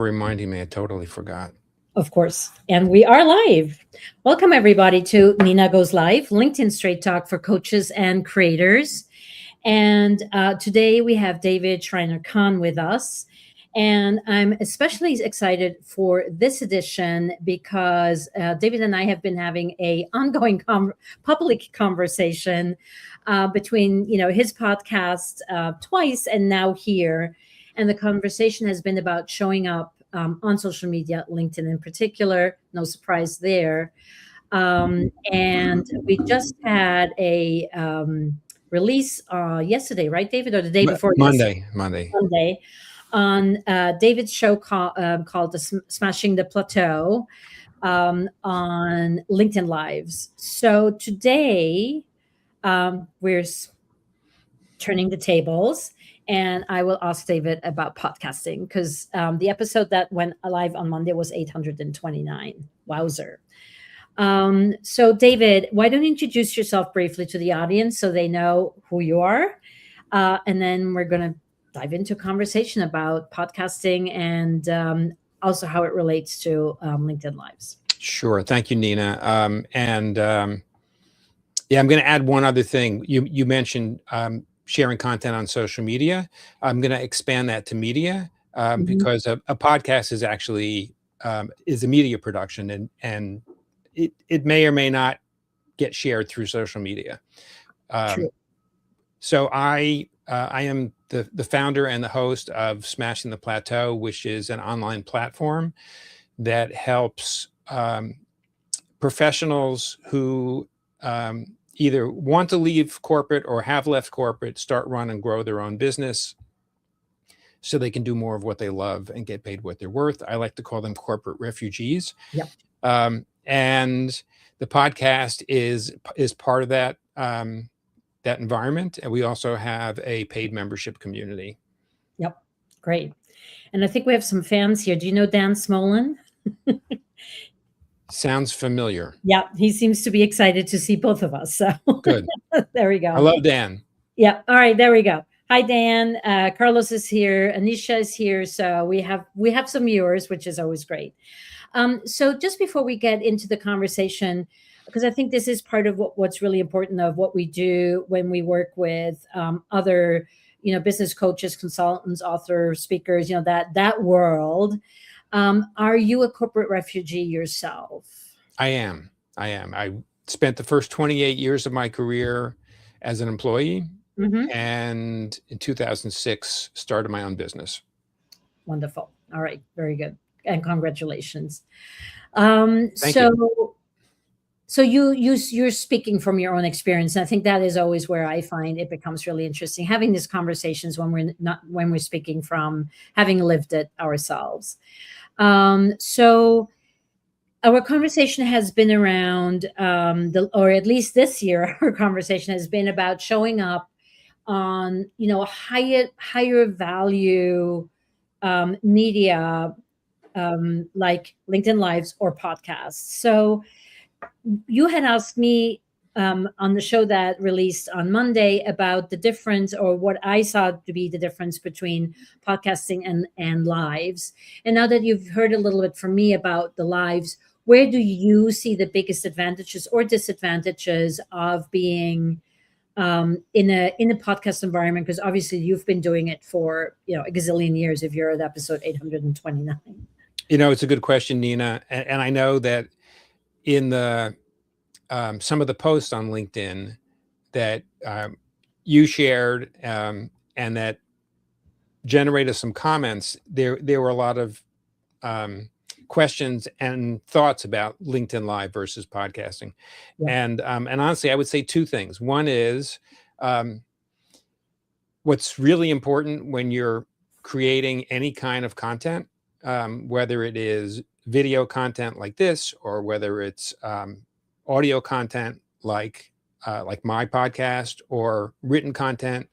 Reminding me, I totally forgot. Of course. And we are live. Welcome, everybody, to Nina Goes Live, LinkedIn Straight Talk for coaches and creators. And today we have David Shriner-Cahn with us. And I'm especially excited for this edition because David and I have been having a ongoing public conversation between, his podcast twice and now here. And the conversation has been about showing up on social media, LinkedIn in particular. No surprise there. And we just had a release yesterday, right, David, or the day before? Monday on David's show called Smashing the Plateau on LinkedIn Lives. So today we're turning the tables. And I will ask David about podcasting because the episode that went live on Monday was 829. Wowzer. So David, why don't you introduce yourself briefly to the audience so they know who you are? And then we're going to dive into a conversation about podcasting and also how it relates to LinkedIn Lives. Sure. Thank you, Nina. I'm going to add one other thing. You mentioned sharing content on social media. I'm going to expand that to media because a podcast is actually is a media production, and it may or may not get shared through social media. So I am the founder and the host of Smashing the Plateau, which is an online platform that helps professionals who either want to leave corporate or have left corporate, start, run, and grow their own business so they can do more of what they love and get paid what they're worth. I like to call them corporate refugees. Yep. And the podcast is part of that environment. And we also have a paid membership community. Yep. Great. And I think we have some fans here. Do you know Dan Smolin? Sounds familiar. Yeah, he seems to be excited to see both of us. So good. There we go. Hello, Dan. Yeah. All right. There we go. Hi, Dan. Carlos is here. Anisha is here. So we have some viewers, which is always great. So just before we get into the conversation, because I think this is part of what's really important of what we do when we work with other, business coaches, consultants, authors, speakers, that world. Are you a corporate refugee yourself? I am. I spent the first 28 years of my career as an employee, and in 2006 started my own business. Wonderful. All right. Very good. And congratulations. Thank you. So you're speaking from your own experience. And I think that is always where I find it becomes really interesting, having these conversations when we're speaking from having lived it ourselves. So our conversation has been around, or at least this year, our conversation has been about showing up on, higher value media like LinkedIn Lives or podcasts. So you had asked me on the show that released on Monday about the difference, or what I saw to be the difference between podcasting and lives. And now that you've heard a little bit from me about the lives, where do you see the biggest advantages or disadvantages of being in a podcast environment? Because obviously you've been doing it for a gazillion years if you're at episode 829. It's a good question, Nina. And I know that in the some of the posts on LinkedIn that you shared and that generated some comments, there were a lot of questions and thoughts about LinkedIn Live versus podcasting. Yeah. And honestly, I would say two things. One is what's really important when you're creating any kind of content, whether it is video content like this, or whether it's audio content like my podcast, or written content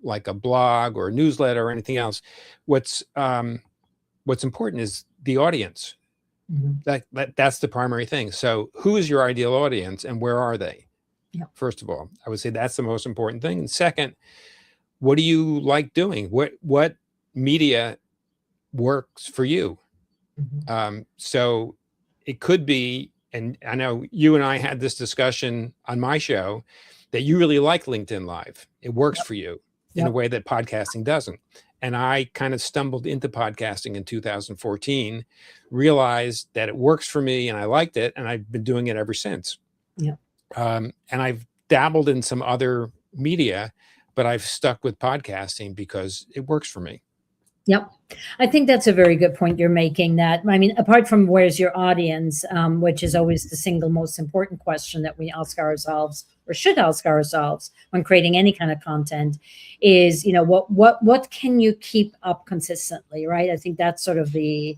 like a blog or a newsletter or anything else. What's important is the audience. That's the primary thing. So who is your ideal audience and where are they? Yeah. First of all, I would say that's the most important thing. And second, what do you like doing? What media works for you. So it could be, and I know you and I had this discussion on my show, that you really like LinkedIn Live. It works for you in a way that podcasting doesn't. And I kind of stumbled into podcasting in 2014, realized that it works for me and I liked it, and I've been doing it ever since. And I've dabbled in some other media, but I've stuck with podcasting because it works for me. Yep. I think that's a very good point you're making. That, I mean, apart from where's your audience, which is always the single most important question that we ask ourselves, or should ask ourselves when creating any kind of content, is, you know, what can you keep up consistently, right? I think that's sort of the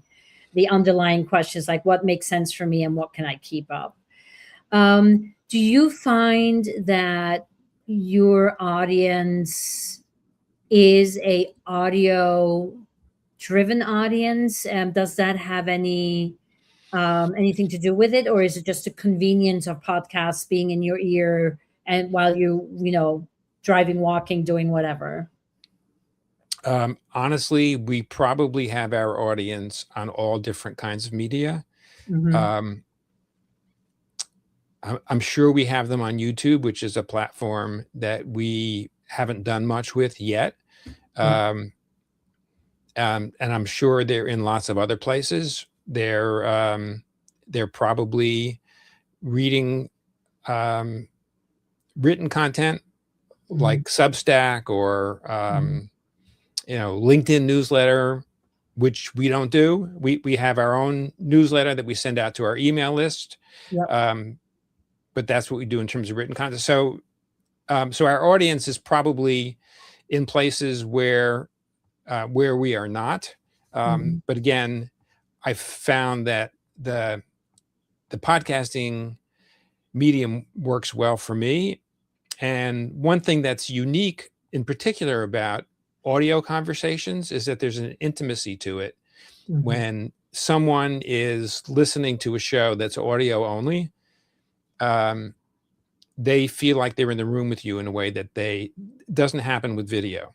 underlying questions, like what makes sense for me and what can I keep up? Do you find that your audience is a audio driven audience? Does that have anything to do with it, or is it just a convenience of podcasts being in your ear and while you know, driving, walking, doing whatever? Honestly, we probably have our audience on all different kinds of media. I'm sure we have them on YouTube, which is a platform that we haven't done much with yet. And I'm sure they're in lots of other places. They're probably reading written content like Substack or you know, LinkedIn newsletter, which we don't do. We have our own newsletter that we send out to our email list. But that's what we do in terms of written content. So so our audience is probably in places where we are not. But again, I've found that the podcasting medium works well for me. And one thing that's unique in particular about audio conversations is that there's an intimacy to it. When someone is listening to a show that's audio only, they feel like they're in the room with you in a way that doesn't happen with video.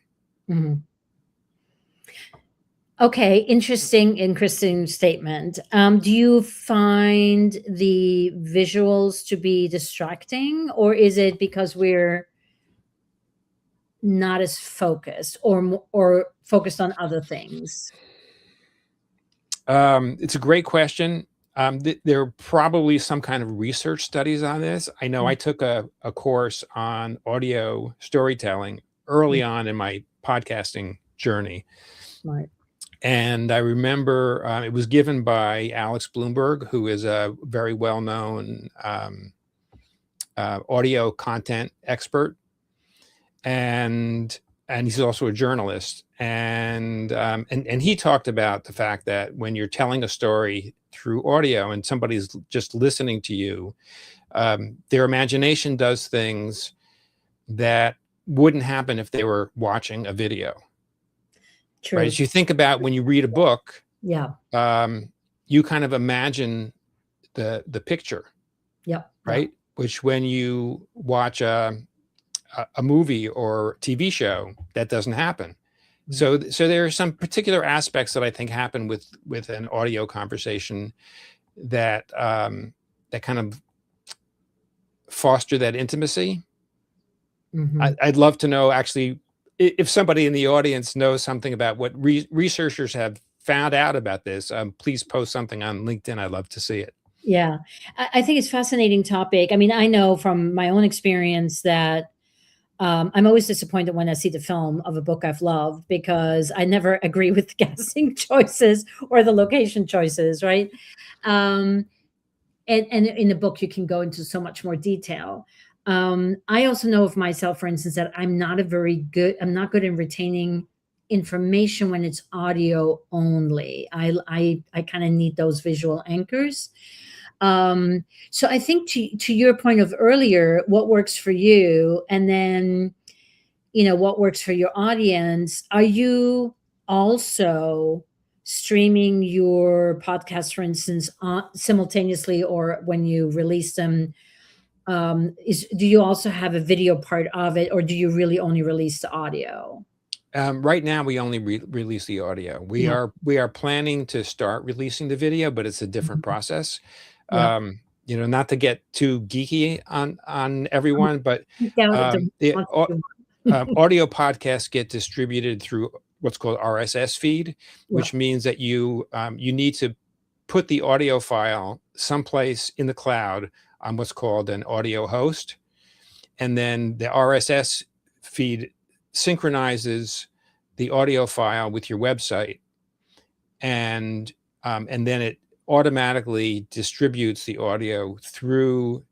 Okay, interesting statement. Do you find the visuals to be distracting, or is it because we're not as focused or focused on other things? It's a great question. There are probably some kind of research studies on this. I know I took a course on audio storytelling early on in my podcasting journey. And I remember it was given by Alex Bloomberg, who is a very well-known audio content expert. And he's also a journalist. And he talked about the fact that when you're telling a story through audio and somebody's just listening to you, their imagination does things that wouldn't happen if they were watching a video. Right? As you think about when you read a book, you kind of imagine the picture. Right? Which when you watch a movie or TV show, that doesn't happen. So there are some particular aspects that I think happen with an audio conversation that that kind of foster that intimacy. I'd love to know, actually, if somebody in the audience knows something about what researchers have found out about this, please post something on LinkedIn. I'd love to see it. Yeah, I think it's a fascinating topic. I mean, I know from my own experience that I'm always disappointed when I see the film of a book I've loved, because I never agree with the casting choices or the location choices, right? And in the book, you can go into so much more detail. I also know of myself, for instance, that I'm not good in retaining information when it's audio only. I kind of need those visual anchors. So I think to your point of earlier, what works for you, and then, you know, what works for your audience. Are you also streaming your podcast, for instance, simultaneously, or when you release them? Do you also have a video part of it, or do you really only release the audio? Right now, we only release the audio. We Yeah. are planning to start releasing the video, but it's a different Mhm. process. Yeah. Not to get too geeky on everyone, but Geek out at the the want to. audio podcasts get distributed through what's called RSS feed, Yeah. which means that you need to put the audio file someplace in the cloud on what's called an audio host, and then the RSS feed synchronizes the audio file with your website, and then it automatically distributes the audio through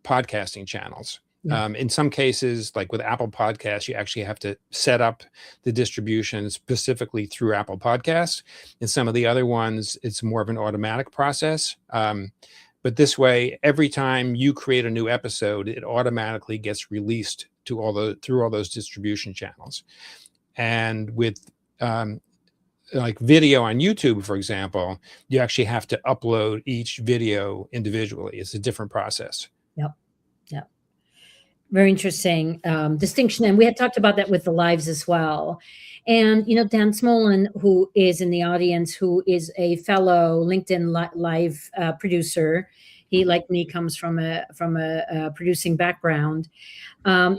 podcasting channels. Yeah. In some cases, like with Apple Podcasts, you actually have to set up the distribution specifically through Apple Podcasts. In some of the other ones, it's more of an automatic process. But this way, every time you create a new episode, it automatically gets released to through all those distribution channels. And with like video on YouTube, for example, you actually have to upload each video individually. It's a different process. Yep. Yep. Very interesting distinction. And we had talked about that with the lives as well. And, Dan Smolin, who is in the audience, who is a fellow LinkedIn live producer. He, like me, comes from a producing background.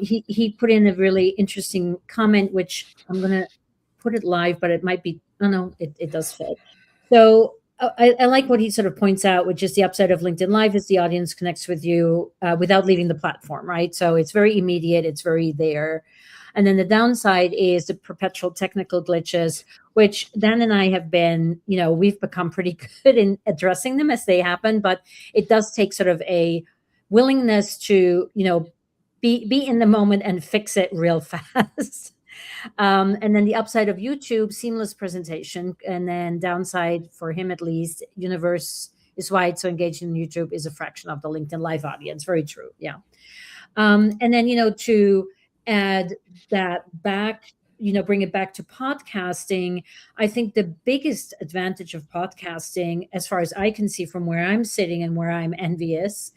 He put in a really interesting comment, which I'm going to put it live, but it might be, oh no, it does fit. So I like what he sort of points out, which is the upside of LinkedIn Live is the audience connects with you without leaving the platform, right? So it's very immediate, it's very there. And then the downside is the perpetual technical glitches, which Dan and I have been, we've become pretty good in addressing them as they happen, but it does take sort of a willingness to, be in the moment and fix it real fast. And then the upside of YouTube, seamless presentation. And then downside for him, at least, universe is wide. So engaging in YouTube is a fraction of the LinkedIn Live audience. Very true. Yeah. And then, to add that back, bring it back to podcasting. I think the biggest advantage of podcasting, as far as I can see from where I'm sitting and where I'm envious,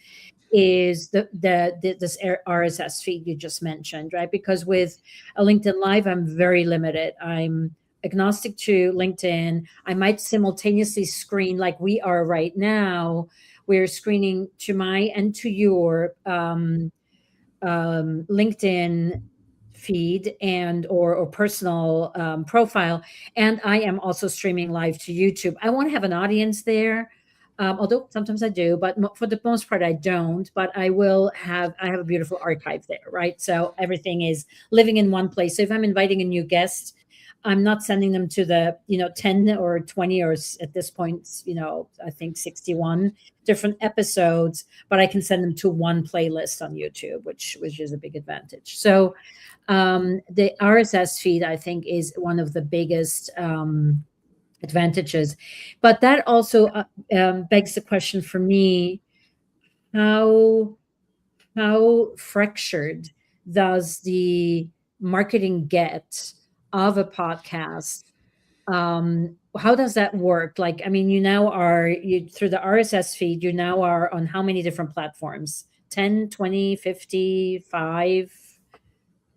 is this RSS feed you just mentioned, right? Because with a LinkedIn Live, I'm very limited. I'm agnostic to LinkedIn. I might simultaneously screen like we are right now. We're screening to my and to your LinkedIn feed and or personal profile, and I am also streaming live to YouTube. I want to have an audience there. Although sometimes I do, but for the most part, I don't. But I have a beautiful archive there, right? So everything is living in one place. So if I'm inviting a new guest, I'm not sending them to the 10 or 20 or at this point, I think 61 different episodes, but I can send them to one playlist on YouTube, which is a big advantage. So the RSS feed, I think, is one of the biggest advantages. But that also begs the question for me: how fractured does the marketing get of a podcast? How does that work? Like, I mean, you through the RSS feed, you now are on how many different platforms? 10, 20, 50, 5?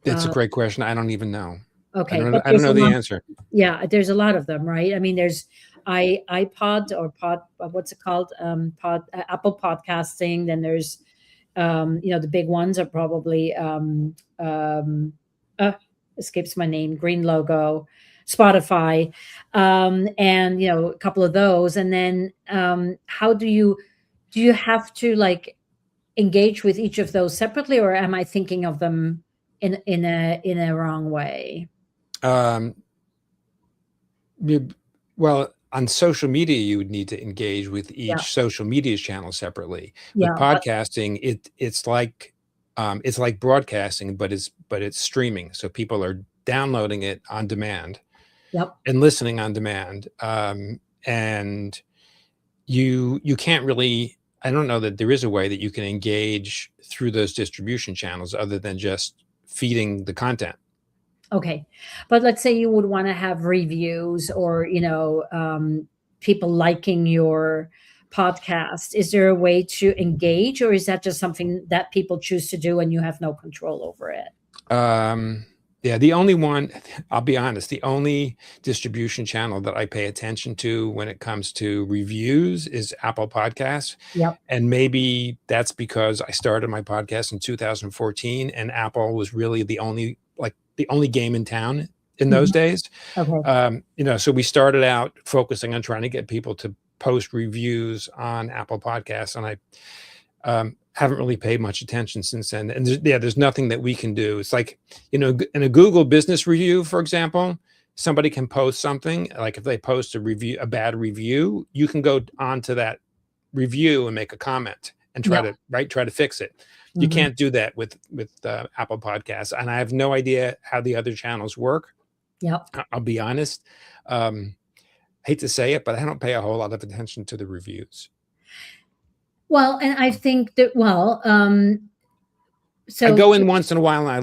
That's a great question. I don't even know. Okay. I don't know the answer. Yeah, there's a lot of them, right? I mean, there's iPod or what's it called? Apple podcasting. Then there's, the big ones are probably, escapes my name, green logo, Spotify, and, a couple of those. And then, how do you have to like engage with each of those separately, or am I thinking of them in a wrong way? Well, on social media, you would need to engage with each Yeah. social media channel separately. Yeah, With podcasting, it's like broadcasting, but it's streaming. So people are downloading it on demand. Yep. And listening on demand. And you can't really. I don't know that there is a way that you can engage through those distribution channels other than just feeding the content. Okay. But let's say you would want to have reviews or, people liking your podcast. Is there a way to engage, or is that just something that people choose to do and you have no control over it? Yeah, the only one, I'll be honest, the only distribution channel that I pay attention to when it comes to reviews is Apple Podcasts. Yep. And maybe that's because I started my podcast in 2014 and Apple was really the only game in town in those days. Okay. So we started out focusing on trying to get people to post reviews on Apple Podcasts. And I haven't really paid much attention since then. And there's nothing that we can do. It's like, in a Google business review, for example, somebody can post something, like if they post a bad review, you can go onto that review and make a comment and try to fix it. You can't do that with Apple Podcasts. And I have no idea how the other channels work. Yep. I'll be honest. Hate to say it, but I don't pay a whole lot of attention to the reviews. Well, and I think that, so I go in once in a while and I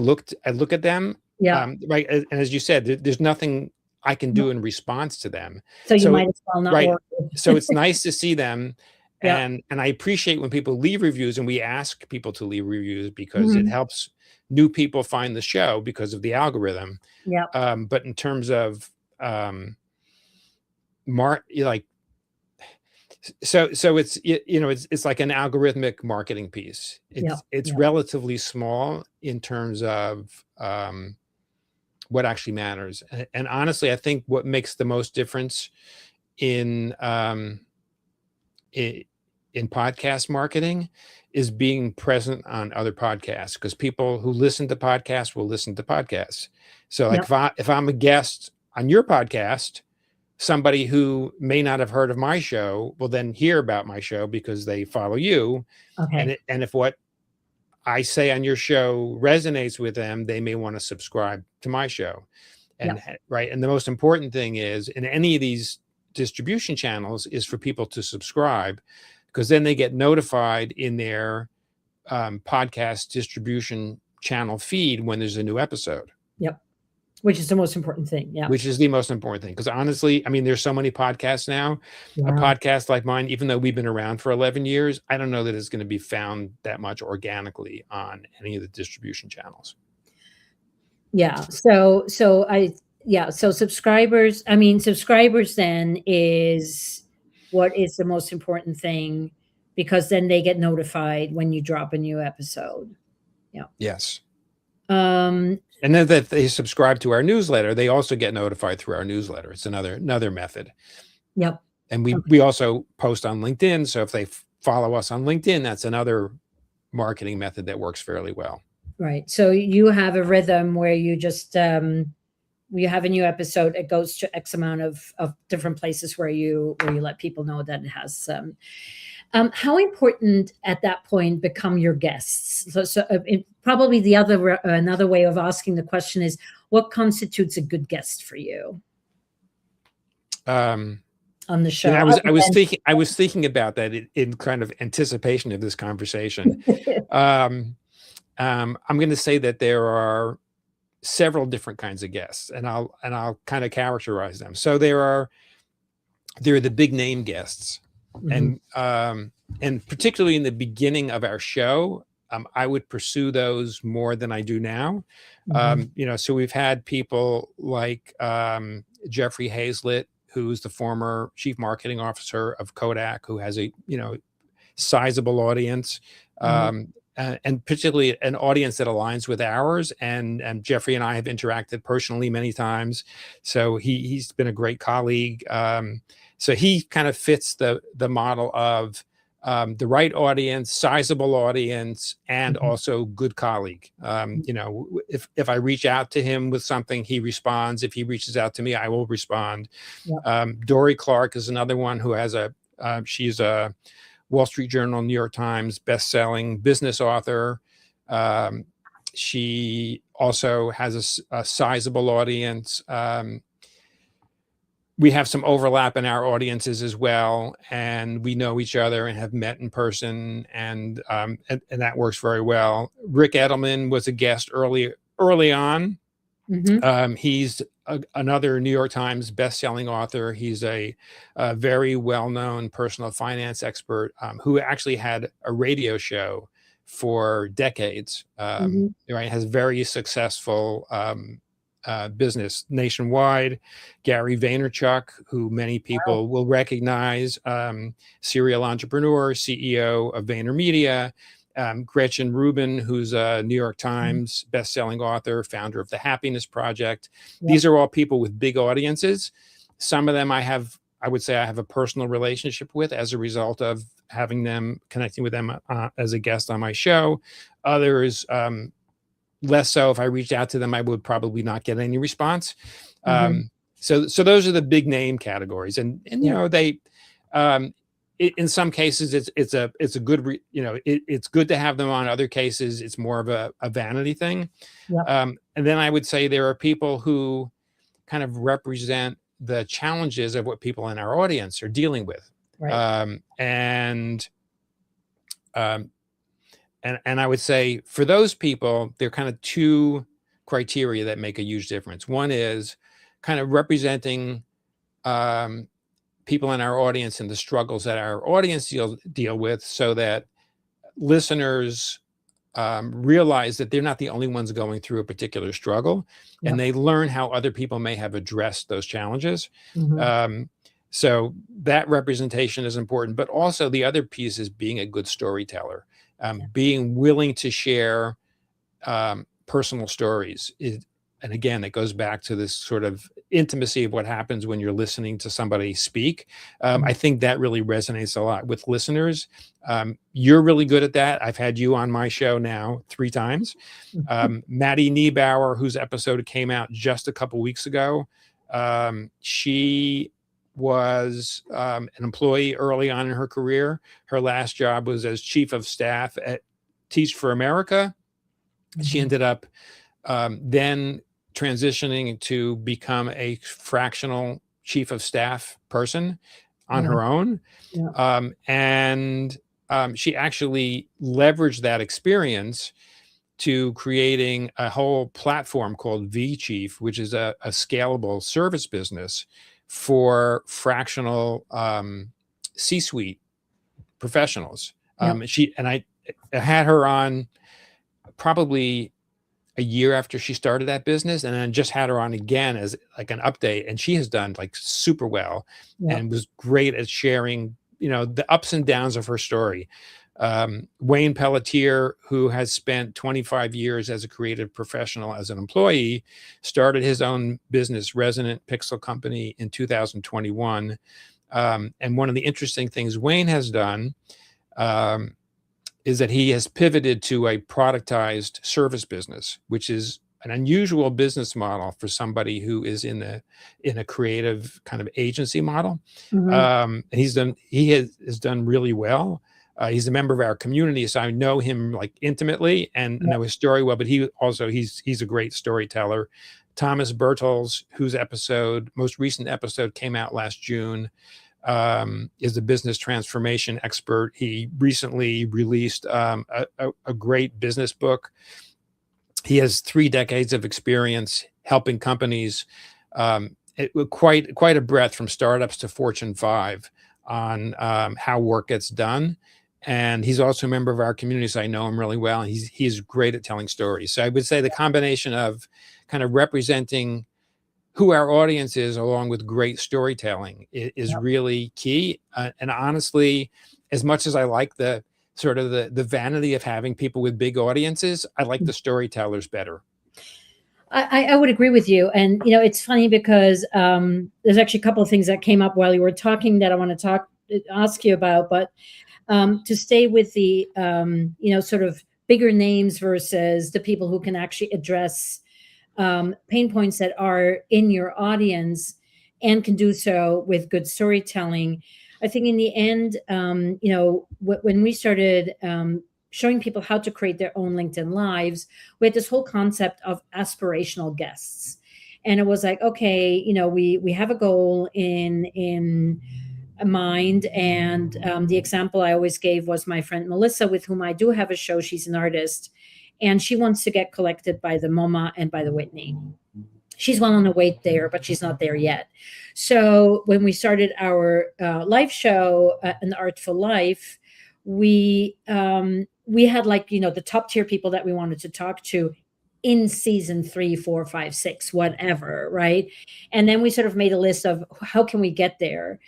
look at them. Yeah. Right. And as you said, there's nothing I can do in response to them. So you might as well not work. So it's nice to see them. Yeah. And I appreciate when people leave reviews, and we ask people to leave reviews because it helps new people find the show because of the algorithm. Yeah. But in terms of so it's like an algorithmic marketing piece. It's relatively small in terms of what actually matters. And honestly, I think what makes the most difference in podcast marketing is being present on other podcasts, because people who listen to podcasts will listen to podcasts. So like if I'm a guest on your podcast, somebody who may not have heard of my show will then hear about my show because they follow you. Okay. And if what I say on your show resonates with them, they may want to subscribe to my show. And right. And the most important thing is in any of these distribution channels is for people to subscribe, because then they get notified in their podcast distribution channel feed when there's a new episode. Yep. Which is the most important thing. Yeah. Which is the most important thing. Because honestly, I mean, there's so many podcasts now. A podcast like mine, even though we've been around for 11 years, I don't know that it's going to be found that much organically on any of the distribution channels. Yeah. So subscribers then is what is the most important thing, because then they get notified when you drop a new episode. Yeah. Yes. And then that they subscribe to our newsletter, they also get notified through our newsletter. It's another method. Yep. And we also post on LinkedIn. So if they follow us on LinkedIn, that's another marketing method that works fairly well. Right. So you have a rhythm where you just you have a new episode, it goes to X amount of different places where you let people know that it has how important at that point become your guests? So probably another way of asking the question is, what constitutes a good guest for you on the show? I was thinking about that in kind of anticipation of this conversation. I'm going to say that there are several different kinds of guests, and I'll kind of characterize them. So there are the big name guests. And particularly in the beginning of our show, I would pursue those more than I do now. So we've had people like Jeffrey Hazlett, who's the former chief marketing officer of Kodak, who has a sizable audience, and particularly an audience that aligns with ours. And Jeffrey and I have interacted personally many times, so he's been a great colleague. So he kind of fits the model of the right audience, sizable audience, and also good colleague. If I reach out to him with something, he responds. If he reaches out to me, I will respond. Dory Clark is another one who has she's a Wall Street Journal, New York Times best-selling business author. She also has a sizable audience. We have some overlap in our audiences as well, and we know each other and have met in person, and that works very well. Rick Edelman was a guest early on. He's another New York Times best-selling author. He's a very well-known personal finance expert who actually had a radio show for decades. Right, has very successful business nationwide. Gary Vaynerchuk, who many people will recognize, serial entrepreneur, CEO of VaynerMedia. Gretchen Rubin, who's a New York Times bestselling author, founder of the Happiness Project. These are all people with big audiences. Some of them I would say I have a personal relationship with as a result of having them, connecting with them as a guest on my show. Others, less so. If I reached out to them, I would probably not get any response. So those are the big name categories, and you know, they, in some cases it's a good, it's good to have them on. Other cases it's more of a vanity thing. And then I would say there are people who kind of represent the challenges of what people in our audience are dealing with. And I would say for those people, there are kind of two criteria that make a huge difference. One is kind of representing people in our audience and the struggles that our audience deal with, so that listeners realize that they're not the only ones going through a particular struggle, and they learn how other people may have addressed those challenges. So that representation is important, but also the other piece is being a good storyteller. Being willing to share personal stories. And again, it goes back to this sort of intimacy of what happens when you're listening to somebody speak. I think that really resonates a lot with listeners. You're really good at that. I've had you on my show now 3 times. Maddie Niebauer, whose episode came out just a couple weeks ago, she was an employee early on in her career. Her last job was as chief of staff at Teach for America. She ended up then transitioning to become a fractional chief of staff person on her own. And she actually leveraged that experience to creating a whole platform called VChief, which is a scalable service business for fractional C-suite professionals. I had her on probably a year after she started that business, and then just had her on again as like an update, and she has done like super well and was great at sharing, the ups and downs of her story. Wayne Pelletier, who has spent 25 years as a creative professional as an employee, started his own business, Resonant Pixel Company, in 2021. And one of the interesting things Wayne has done is that he has pivoted to a productized service business, which is an unusual business model for somebody who is in a creative kind of agency model. And he has done really well. He's a member of our community, so I know him like intimately and know his story well, but he's a great storyteller. Thomas Bertels, whose most recent episode came out last June, is a business transformation expert. He recently released a great business book. He has 3 decades of experience helping companies, quite a breadth from startups to Fortune 5 on how work gets done. And he's also a member of our community, so I know him really well. And he's great at telling stories. So I would say the combination of kind of representing who our audience is, along with great storytelling, is really key. And honestly, as much as I like the sort of the vanity of having people with big audiences, I like the storytellers better. I would agree with you. And, it's funny because there's actually a couple of things that came up while you were talking that I want to ask you about. But to stay with the, sort of bigger names versus the people who can actually address pain points that are in your audience and can do so with good storytelling. I think in the end, when we started showing people how to create their own LinkedIn lives, we had this whole concept of aspirational guests. And it was like, okay, we have a goal in mind. And the example I always gave was my friend Melissa, with whom I do have a show. She's an artist, and she wants to get collected by the MoMA and by the Whitney. She's well on the way there, but she's not there yet. So when we started our live show, An Artful Life, we had the top tier people that we wanted to talk to. in season 3, 4, 5, 6, whatever, right? And then we sort of made a list of how can we get there.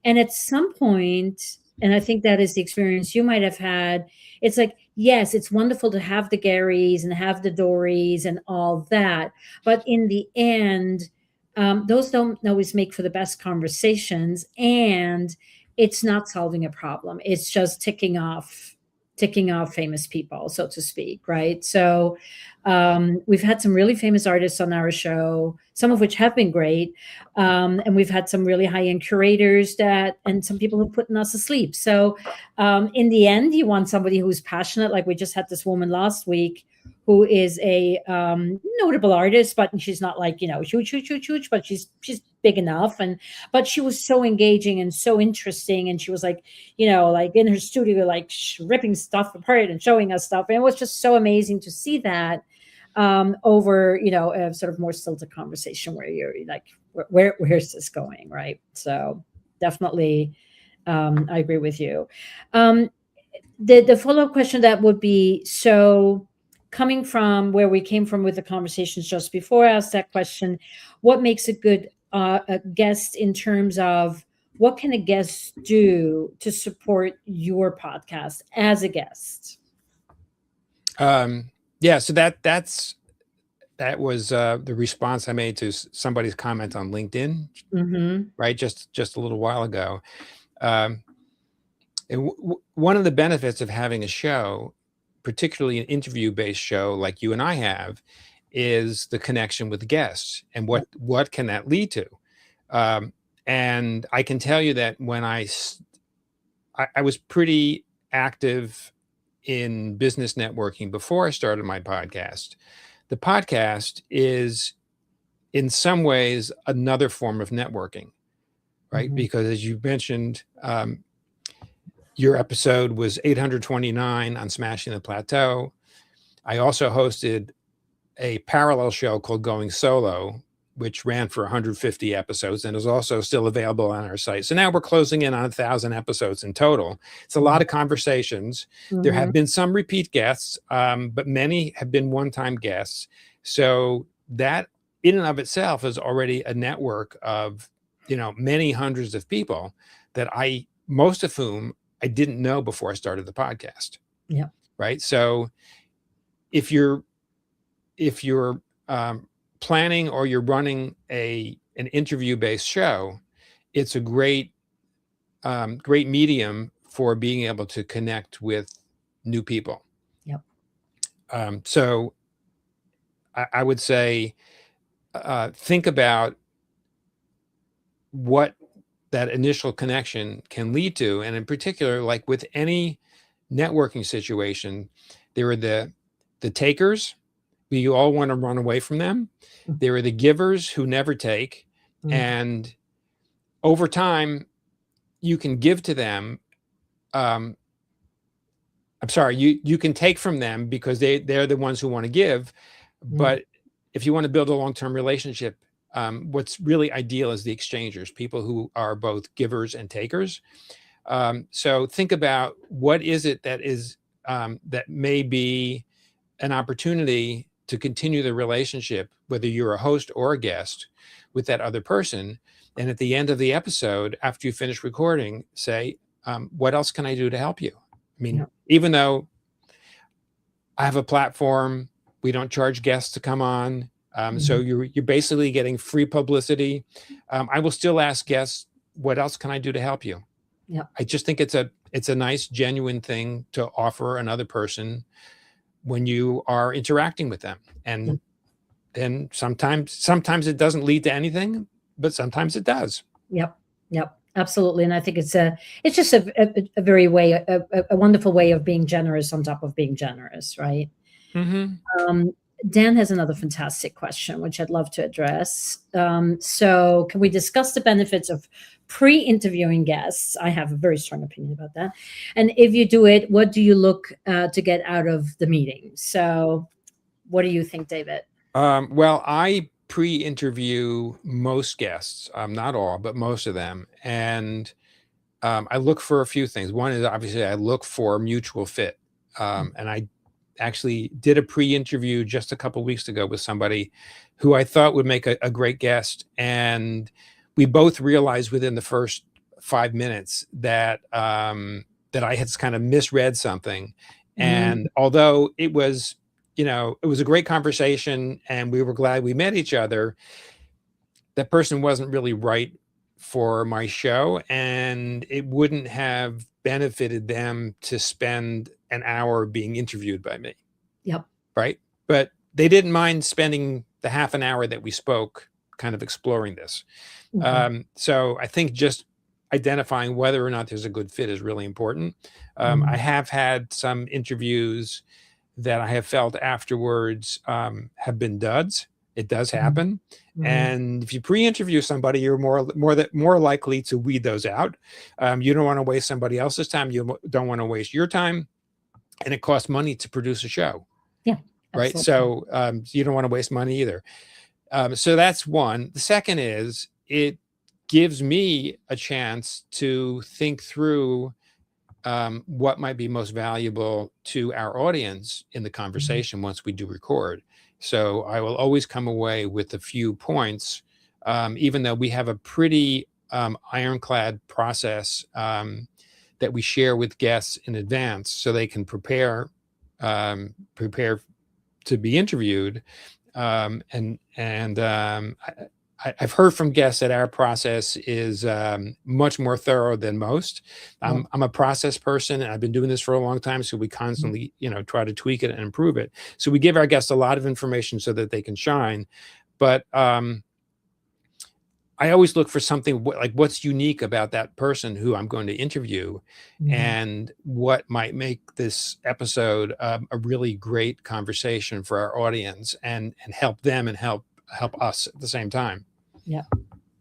And at some point, and I think that is the experience you might have had, it's like, yes, it's wonderful to have the Garys and have the Dorys and all that. But in the end, those don't always make for the best conversations. And it's not solving a problem. It's just ticking off famous people, so to speak, right? So we've had some really famous artists on our show, some of which have been great. And we've had some really high-end curators and some people who've put us asleep. So in the end, you want somebody who's passionate. Like we just had this woman last week who is a notable artist, but she's not like, huge, but she's big enough. But she was so engaging and so interesting. And she was like, like in her studio, like ripping stuff apart and showing us stuff. And it was just so amazing to see that over, a sort of more stilted conversation where you're like, where's this going? Right. So definitely, I agree with you. The follow-up question that would be, so coming from where we came from with the conversations just before, I asked that question, what makes a good a guest in terms of what can a guest do to support your podcast as a guest? Yeah, so that was the response I made to somebody's comment on LinkedIn, right? Just a little while ago. And one of the benefits of having a show, particularly an interview-based show like you and I have, is the connection with the guests and what can that lead to. And I can tell you that when I was pretty active in business networking before I started my podcast. The podcast is in some ways another form of networking, right? Because as you mentioned, your episode was 829 on Smashing the Plateau. I also hosted a parallel show called Going Solo, which ran for 150 episodes and is also still available on our site. So now we're closing in on 1,000 episodes in total. It's a lot of conversations. There have been some repeat guests, but many have been one-time guests. So that in and of itself is already a network of, many hundreds of people that most of whom I didn't know before I started the podcast. Yeah. Right. So if you're planning or you're running an interview-based show, it's a great medium for being able to connect with new people. Yep. So I would say think about what that initial connection can lead to, and in particular, like with any networking situation, there are the takers. You all want to run away from them. There are the givers who never take. And over time, you can give to them. I'm sorry, you can take from them because they're the ones who want to give. But if you want to build a long-term relationship, what's really ideal is the exchangers, people who are both givers and takers. So think about what is it that is that may be an opportunity to continue the relationship, whether you're a host or a guest, with that other person. And at the end of the episode, after you finish recording, say, what else can I do to help you? I mean, even though I have a platform, we don't charge guests to come on. So you're basically getting free publicity. I will still ask guests, what else can I do to help you? Yeah. I just think it's a nice, genuine thing to offer another person when you are interacting with them. And then sometimes it doesn't lead to anything, but sometimes it does. Yep. Absolutely. And I think it's just a very a wonderful way of being generous on top of being generous, right? Dan has another fantastic question, which I'd love to address. So can we discuss the benefits of pre-interviewing guests? I have a very strong opinion about that. And if you do it, what do you look to get out of the meeting? So what do you think, David? Well, I pre-interview most guests, not all, but most of them. And I look for a few things. One is obviously I look for mutual fit. And actually did a pre-interview just a couple weeks ago with somebody who I thought would make a great guest. And we both realized within the first 5 minutes that that I had kind of misread something. And although it was, you know, it was a great conversation and we were glad we met each other, that person wasn't really right for my show, and it wouldn't have benefited them to spend an hour being interviewed by me. Yep. Right. But they didn't mind spending the half an hour that we spoke kind of exploring this. So I think just identifying whether or not there's a good fit is really important. I have had some interviews that I have felt afterwards have been duds. It does happen. And if you pre-interview somebody, you're more likely to weed those out. You don't want to waste somebody else's time. You don't want to waste your time. And it costs money to produce a show. Yeah. Right. Absolutely. So you don't want to waste money either. So that's one. The second is it gives me a chance to think through what might be most valuable to our audience in the conversation once we do record. So I will always come away with a few points, even though we have a pretty ironclad process that we share with guests in advance so they can prepare to be interviewed. I've heard from guests that our process is much more thorough than most. I'm a process person, and I've been doing this for a long time. So we constantly, you know, try to tweak it and improve it. So we give our guests a lot of information so that they can shine. But I always look for something like what's unique about that person who I'm going to interview, and what might make this episode a really great conversation for our audience, and help them and help us at the same time. Yeah.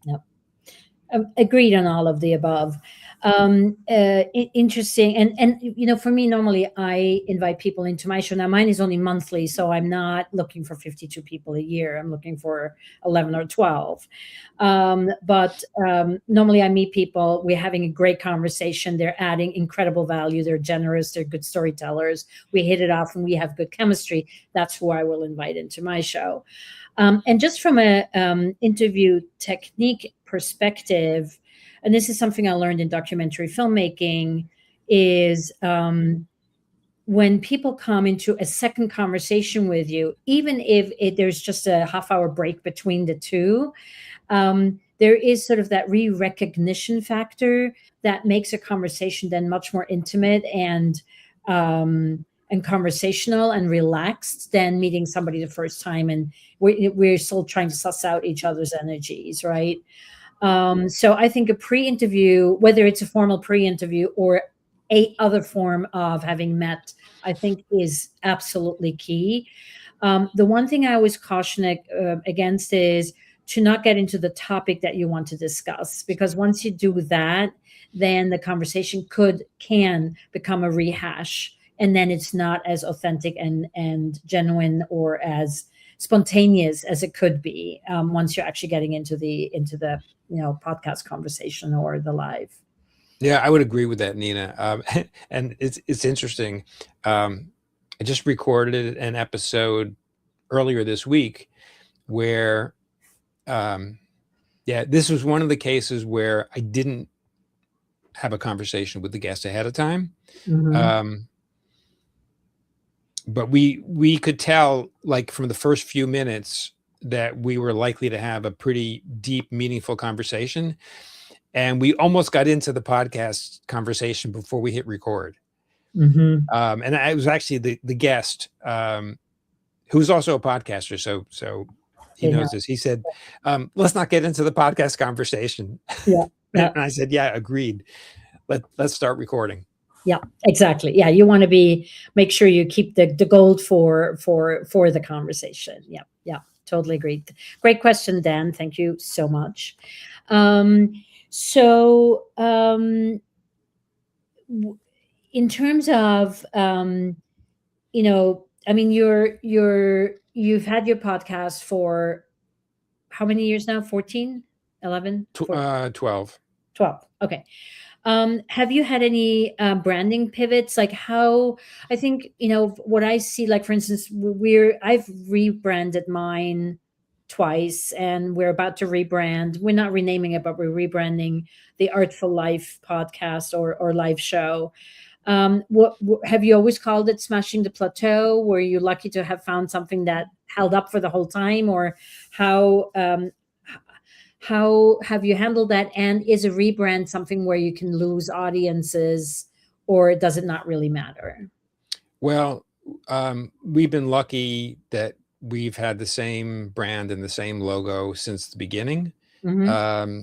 Yep. Agreed on all of the above. Interesting. And, you know, for me, normally I invite people into my show. Now mine is only monthly, so I'm not looking for 52 people a year. I'm looking for 11 or 12. But normally I meet people, we're having a great conversation. They're adding incredible value. They're generous. They're good storytellers. We hit it off and we have good chemistry. That's who I will invite into my show. And just from a interview technique perspective, and this is something I learned in documentary filmmaking, is when people come into a second conversation with you, even if there's just a half-hour break between the two, there is sort of that re-recognition factor that makes a conversation then much more intimate and conversational and relaxed than meeting somebody the first time, and we're still trying to suss out each other's energies, right? So I think a pre-interview, whether it's a formal pre-interview or a other form of having met, I think is absolutely key. The one thing I always caution against is to not get into the topic that you want to discuss, because once you do that, then the conversation can become a rehash. And then it's not as authentic and genuine or as spontaneous as it could be once you're actually getting into the podcast conversation or the live. Yeah, I would agree with that, Nina. And it's interesting. I just recorded an episode earlier this week where, this was one of the cases where I didn't have a conversation with the guest ahead of time. But we could tell, like, from the first few minutes that we were likely to have a pretty deep, meaningful conversation. And we almost got into the podcast conversation before we hit record. And I was actually the guest, who's also a podcaster. So he knows this. He said, let's not get into the podcast conversation. Yeah. And I said, yeah, agreed. Let's start recording. Yeah, exactly. Yeah, you want to make sure you keep the gold for the conversation. Yeah, totally agreed. Great question, Dan. Thank you so much. In terms of I mean, you've had your podcast for how many years now? 14, 11, 12. 12. Okay. Have you had any branding pivots? Like how, I think, what I see, like for instance, I've rebranded mine twice and we're about to rebrand. We're not renaming it, but we're rebranding the Artful Life podcast or live show. What have you always called it Smashing the Plateau? Were you lucky to have found something that held up for the whole time, or how how have you handled that? And is a rebrand something where you can lose audiences, or does it not really matter? Well, we've been lucky that we've had the same brand and the same logo since the beginning. Hmm.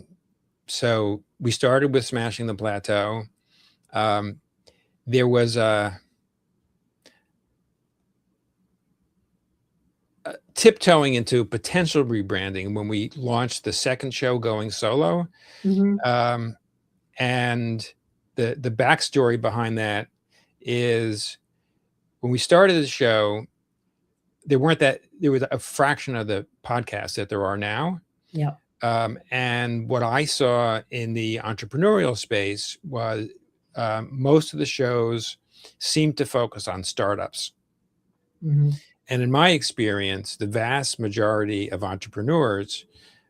So we started with Smashing the Plateau. There was a tiptoeing into potential rebranding when we launched the second show, Going Solo. Hmm. And the backstory behind that is when we started the show, there was a fraction of the podcasts that there are now. Yeah. And what I saw in the entrepreneurial space was most of the shows seemed to focus on startups. Hmm. And in my experience, the vast majority of entrepreneurs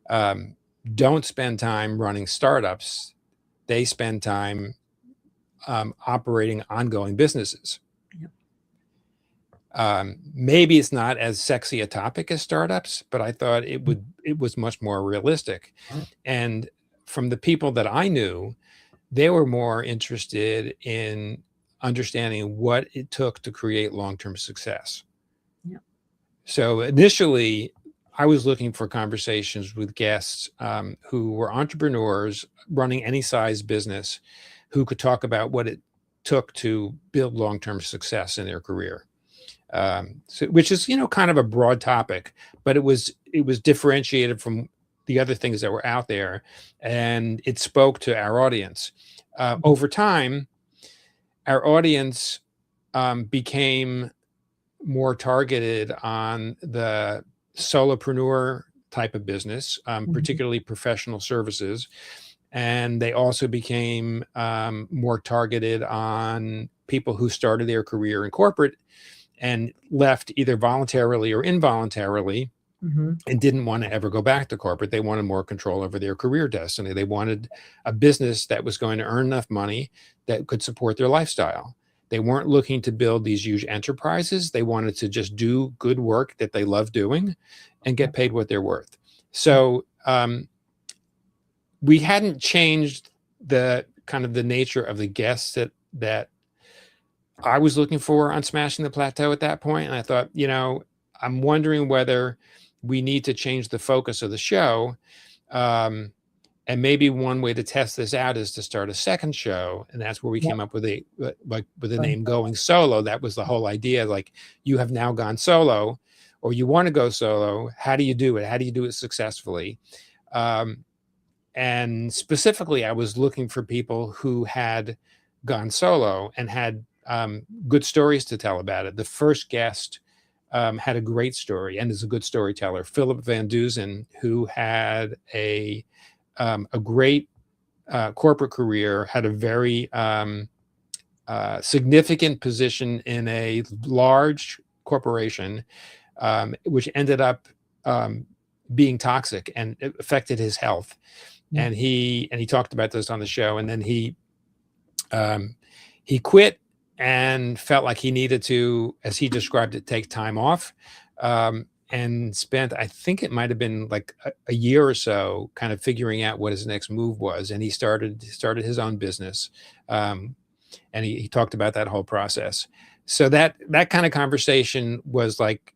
don't spend time running startups. They spend time operating ongoing businesses. Yeah. Maybe it's not as sexy a topic as startups, but I thought it was much more realistic. And from the people that I knew, they were more interested in understanding what it took to create long-term success. Yeah. So initially, I was looking for conversations with guests who were entrepreneurs running any size business, who could talk about what it took to build long-term success in their career. Which is, kind of a broad topic, but it was differentiated from the other things that were out there, and it spoke to our audience. Over time, our audience became more targeted on the solopreneur type of business, particularly professional services. And they also became more targeted on people who started their career in corporate and left either voluntarily or involuntarily Hmm. and didn't want to ever go back to corporate. They wanted more control over their career destiny. They wanted a business that was going to earn enough money that could support their lifestyle. They weren't looking to build these huge enterprises. They wanted to just do good work that they love doing and get paid what they're worth. So we hadn't changed the kind of the nature of the guests that I was looking for on Smashing the Plateau at that point. And I thought, I'm wondering whether we need to change the focus of the show. And maybe one way to test this out is to start a second show. And that's where we came up with the name Going Solo. That was the whole idea. Like, you have now gone solo, or you want to go solo. How do you do it? How do you do it successfully? And specifically, I was looking for people who had gone solo and had good stories to tell about it. The first guest had a great story and is a good storyteller, Philip Van Dusen, who had a great corporate career, had a very significant position in a large corporation, which ended up being toxic and it affected his health. Yeah. And he talked about this on the show. And then he quit and felt like he needed to, as he described it, take time off, and spent, I think it might have been like a year or so, kind of figuring out what his next move was. And he started his own business, and he talked about that whole process. So that kind of conversation was like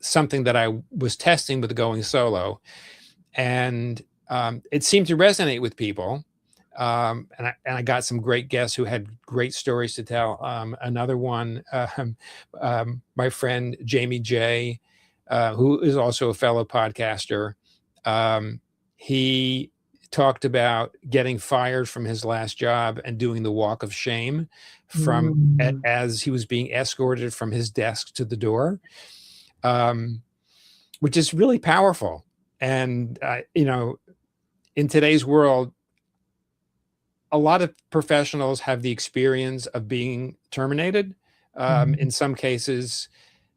something that I was testing with Going Solo, and it seemed to resonate with people. And I got some great guests who had great stories to tell. Another one, my friend Jamie J, who is also a fellow podcaster, he talked about getting fired from his last job and doing the walk of shame as he was being escorted from his desk to the door, which is really powerful. And in today's world, a lot of professionals have the experience of being terminated. In some cases,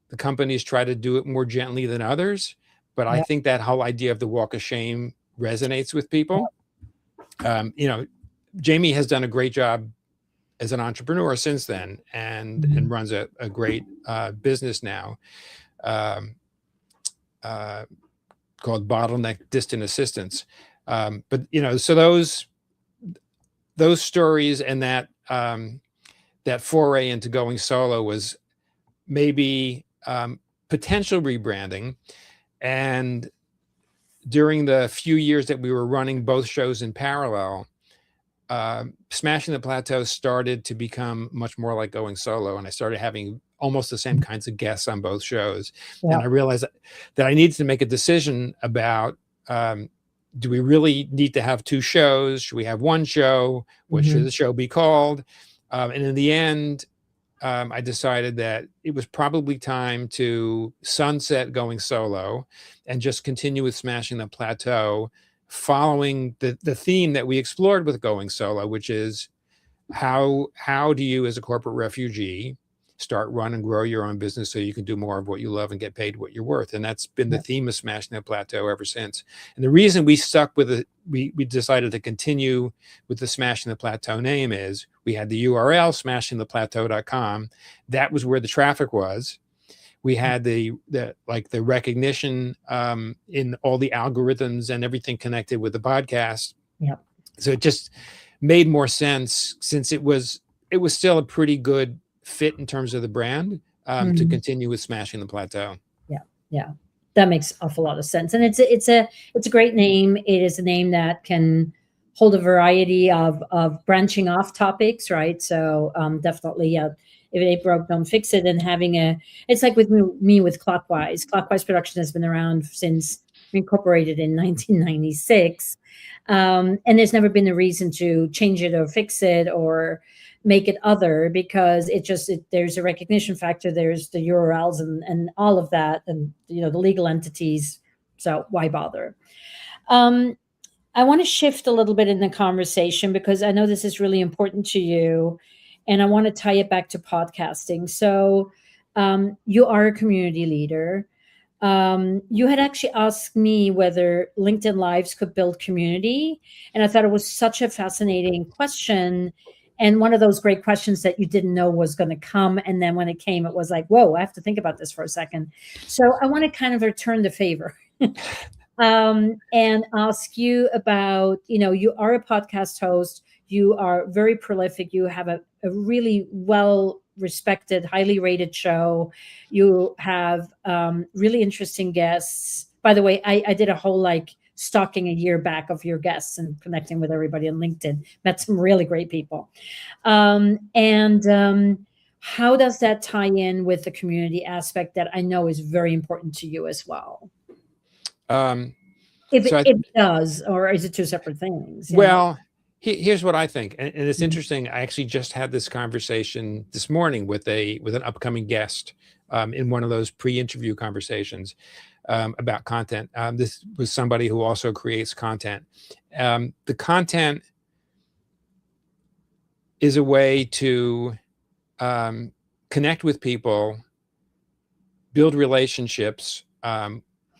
the companies try to do it more gently than others, but I Yeah. think that whole idea of the walk of shame resonates with people. Jamie has done a great job as an entrepreneur since then, and runs a great business now called Bottleneck Distant Assistance. But so those stories and that foray into going solo was maybe potential rebranding. And during the few years that we were running both shows in parallel, Smashing the Plateau started to become much more like going solo, and I started having almost the same kinds of guests on both shows. And I realized that I needed to make a decision about, do we really need to have two shows? Should we have one show? What should the show be called? And in the end, I decided that it was probably time to sunset going solo and just continue with Smashing the Plateau, following the theme that we explored with going solo, which is how do you, as a corporate refugee, start, run, and grow your own business so you can do more of what you love and get paid what you're worth. And that's been the theme of Smashing the Plateau ever since. And the reason we stuck with it, we decided to continue with the Smashing the Plateau name, is we had the URL smashingtheplateau.com. That was where the traffic was. We had the recognition in all the algorithms and everything connected with the podcast. So it just made more sense, since it was still a pretty good fit in terms of the brand, to continue with Smashing the Plateau. Yeah, that makes an awful lot of sense. And it's a great name. It is a name that can hold a variety of branching off topics, right? So definitely, if it ain't broke, don't fix it. And it's like with me with Clockwise. Clockwise Production has been around since incorporated in 1996. And there's never been a reason to change it or fix it or make it other, because there's a recognition factor, there's the URLs and all of that, and the legal entities. So why bother? I want to shift a little bit in the conversation, because I know this is really important to you, and I want to tie it back to podcasting. So you are a community leader. You had actually asked me whether LinkedIn Lives could build community. And I thought it was such a fascinating question, and one of those great questions that you didn't know was going to come. And then when it came, it was like, whoa, I have to think about this for a second. So I want to kind of return the favor and ask you about, you are a podcast host. You are very prolific. You have a really well-respected, highly rated show. You have really interesting guests. By the way, I did a whole stalking a year back of your guests and connecting with everybody on LinkedIn. Met some really great people. How does that tie in with the community aspect that I know is very important to you as well? If it does, or is it two separate things? Well, here's what I think, and it's interesting. I actually just had this conversation this morning with an upcoming guest in one of those pre-interview conversations about content. This was somebody who also creates content. The content is a way to connect with people, build relationships,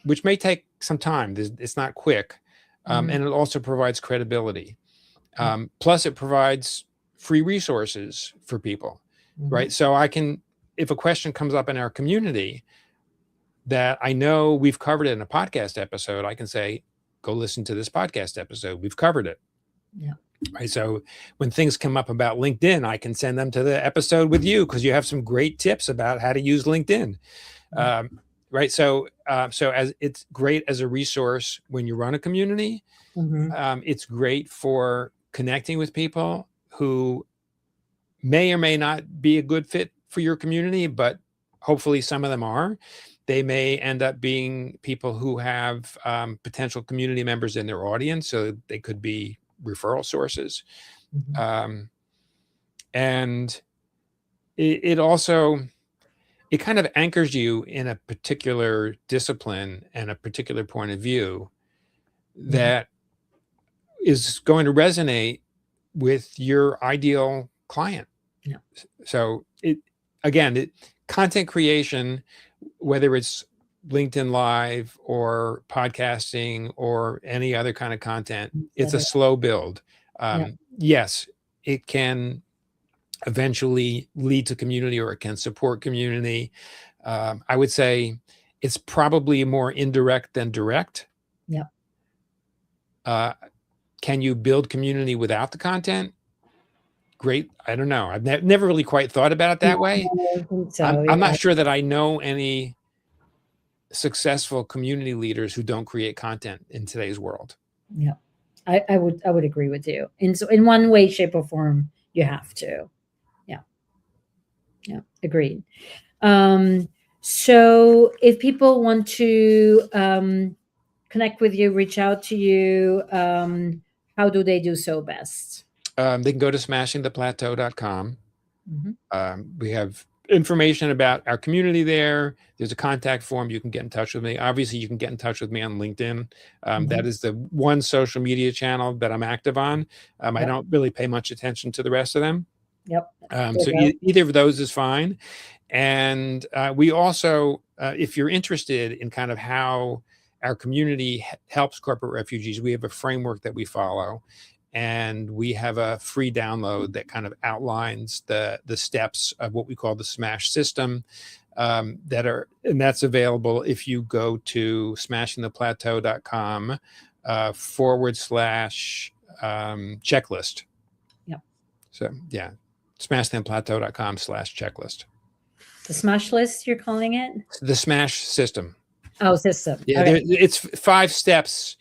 which may take some time. It's not quick. And it also provides credibility. Plus it provides free resources for people, right? So if a question comes up in our community that I know we've covered it in a podcast episode, I can say, go listen to this podcast episode. We've covered it. Right. So when things come up about LinkedIn, I can send them to the episode with you, because you have some great tips about how to use LinkedIn. Right. So as it's great as a resource when you run a community, it's great for connecting with people who may or may not be a good fit for your community, but hopefully some of them are. They may end up being people who have potential community members in their audience, so they could be referral sources. And it also, it kind of anchors you in a particular discipline and a particular point of view that is going to resonate with your ideal client. Yeah. So content creation, whether it's LinkedIn Live or podcasting or any other kind of content, it's a slow build. Yes, it can eventually lead to community, or it can support community. I would say it's probably more indirect than direct. Yeah. Can you build community without the content? Great. I don't know. I've never really quite thought about it that way. I think so, I'm not sure that I know any successful community leaders who don't create content in today's world. Yeah, I would agree with you. In one way, shape, or form, you have to. Yeah, agreed. So if people want to connect with you, reach out to you, how do they do so best? They can go to smashingtheplateau.com. Mm-hmm. We have information about our community there. There's a contact form. You can get in touch with me. Obviously, you can get in touch with me on LinkedIn. That is the one social media channel that I'm active on. I don't really pay much attention to the rest of them. Yep. So either of those is fine. And we also, if you're interested in kind of how our community helps corporate refugees, we have a framework that we follow. And we have a free download that kind of outlines the steps of what we call the SMASH system, and that's available if you go to smashingtheplateau.com /checklist. Yep. So yeah, smashingtheplateau.com/checklist. The SMASH list, you're calling it? The SMASH system. Oh, system. Yeah, okay. It's 5 steps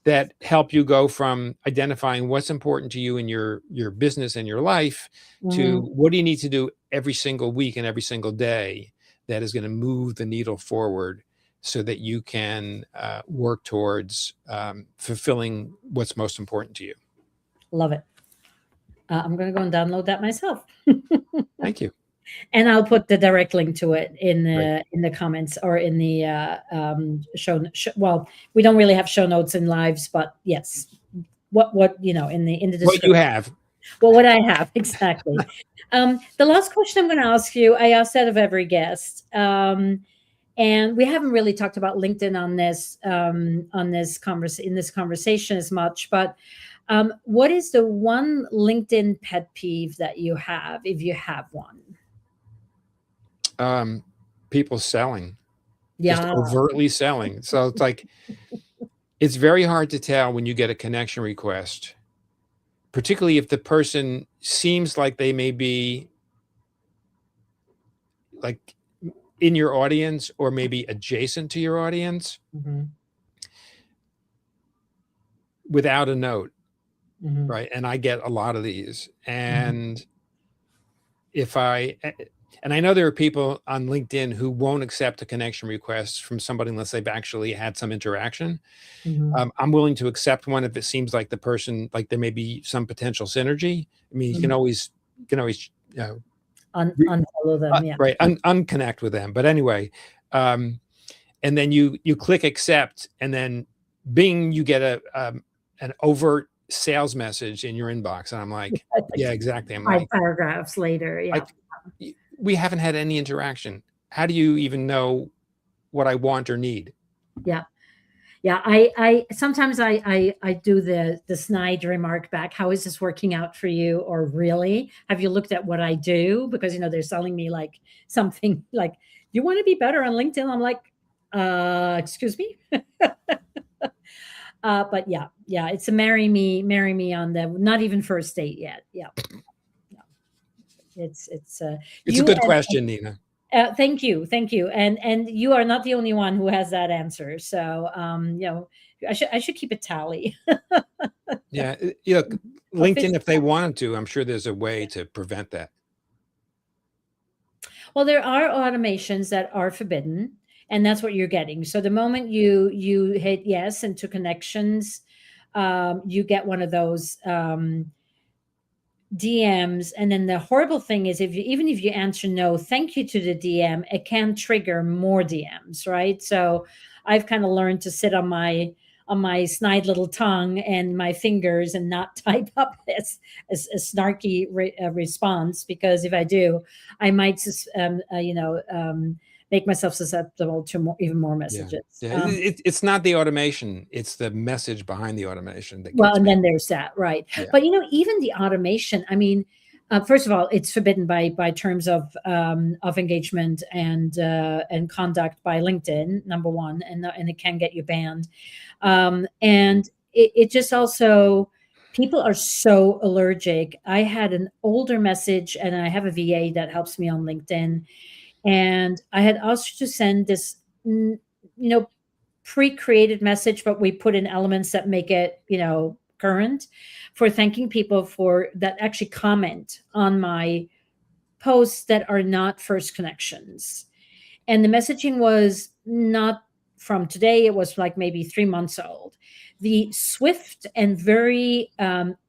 that help you go from identifying what's important to you in your business and your life to what do you need to do every single week and every single day that is going to move the needle forward so that you can work towards fulfilling what's most important to you. Love it. I'm going to go and download that myself. Thank you. And I'll put the direct link to it in the comments or in the show. Well, we don't really have show notes in lives, but yes, what in the description. What you have. Well, what I have exactly. The last question I'm going to ask you, I ask that of every guest, and we haven't really talked about LinkedIn in this conversation as much, but. What is the one LinkedIn pet peeve that you have, if you have one? People selling, just overtly selling. So it's like, it's very hard to tell when you get a connection request, particularly if the person seems like they may be like in your audience or maybe adjacent to your audience without a note. Right. And I get a lot of these. And and I know there are people on LinkedIn who won't accept a connection request from somebody unless they've actually had some interaction. I'm willing to accept one if it seems like the person, like there may be some potential synergy. I mean, you can always unfollow them, right, unconnect with them. But anyway, and then you click accept, and then bing, you get an overt sales message in your inbox, and I'm like, yeah, exactly. I'm 5 paragraphs later, we haven't had any interaction. How do you even know what I want or need? Yeah. I sometimes I do the snide remark back. How is this working out for you? Or really, have you looked at what I do? Because they're selling me like something like, you want to be better on LinkedIn. I'm like, excuse me. But yeah, it's a marry me on the not even first date yet. Yeah. It's a good question, Nina. Thank you, and you are not the only one who has that answer. So I should keep a tally. Yeah, LinkedIn, if they wanted to, I'm sure there's a way to prevent that. Well, there are automations that are forbidden. And that's what you're getting. So the moment you hit yes into connections, you get one of those DMs. And then the horrible thing is, even if you answer no, thank you to the DM, it can trigger more DMs, right? So I've kind of learned to sit on my on my snide little tongue and my fingers and not type up a snarky response, because if I do, I might make myself susceptible to even more messages. It's not the automation, it's the message behind the automation that well, gets and me. then there's that, right? But even the automation, I mean, first of all, it's forbidden by terms of engagement and conduct by LinkedIn, number one, and it can get you banned. And it just also, people are so allergic. I had an older message, and I have a VA that helps me on LinkedIn, and I had asked to send this, pre-created message, but we put in elements that make it, current, for thanking people for that actually comment on my posts that are not first connections. And the messaging was not from today. It was like maybe 3 months old. The swift and very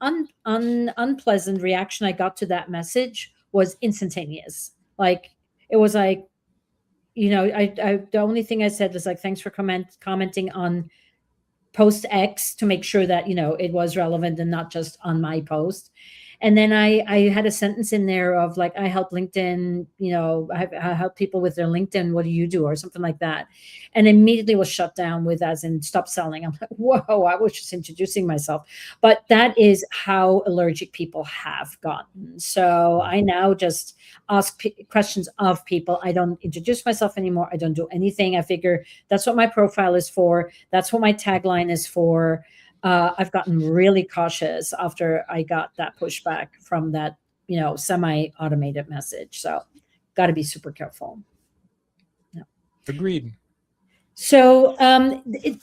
unpleasant reaction I got to that message was instantaneous. Like, it was like, the only thing I said was like, thanks for commenting on post X, to make sure that, it was relevant and not just on my post. And then I had a sentence in there of like, I help LinkedIn, I help people with their LinkedIn. What do you do? Or something like that. And immediately was shut down with, as in, stop selling. I'm like, whoa, I was just introducing myself. But that is how allergic people have gotten. So I now just ask questions of people. I don't introduce myself anymore. I don't do anything. I figure that's what my profile is for. That's what my tagline is for. I've gotten really cautious after I got that pushback from that, semi-automated message. So got to be super careful. Yeah. Agreed. So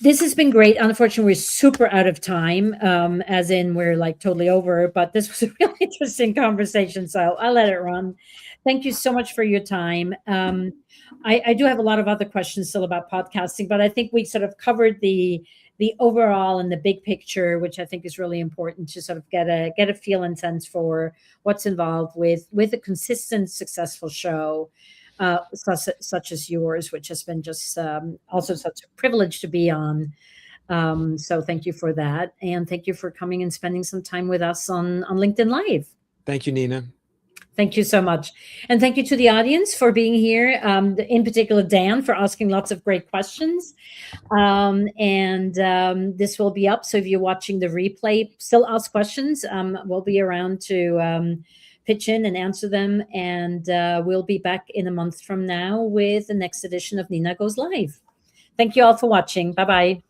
this has been great. Unfortunately, we're super out of time, as in we're like totally over, but this was a really interesting conversation. So I'll let it run. Thank you so much for your time. I do have a lot of other questions still about podcasting, but I think we sort of covered the overall and the big picture, which I think is really important to sort of get a feel and sense for what's involved with a consistent, successful show, such as yours, which has been just also such a privilege to be on. So thank you for that. And thank you for coming and spending some time with us on LinkedIn Live. Thank you, Nina. Thank you so much. And thank you to the audience for being here, in particular, Dan, for asking lots of great questions. This will be up. So if you're watching the replay, still ask questions. We'll be around to pitch in and answer them. And we'll be back in a month from now with the next edition of Nina Goes Live. Thank you all for watching. Bye-bye.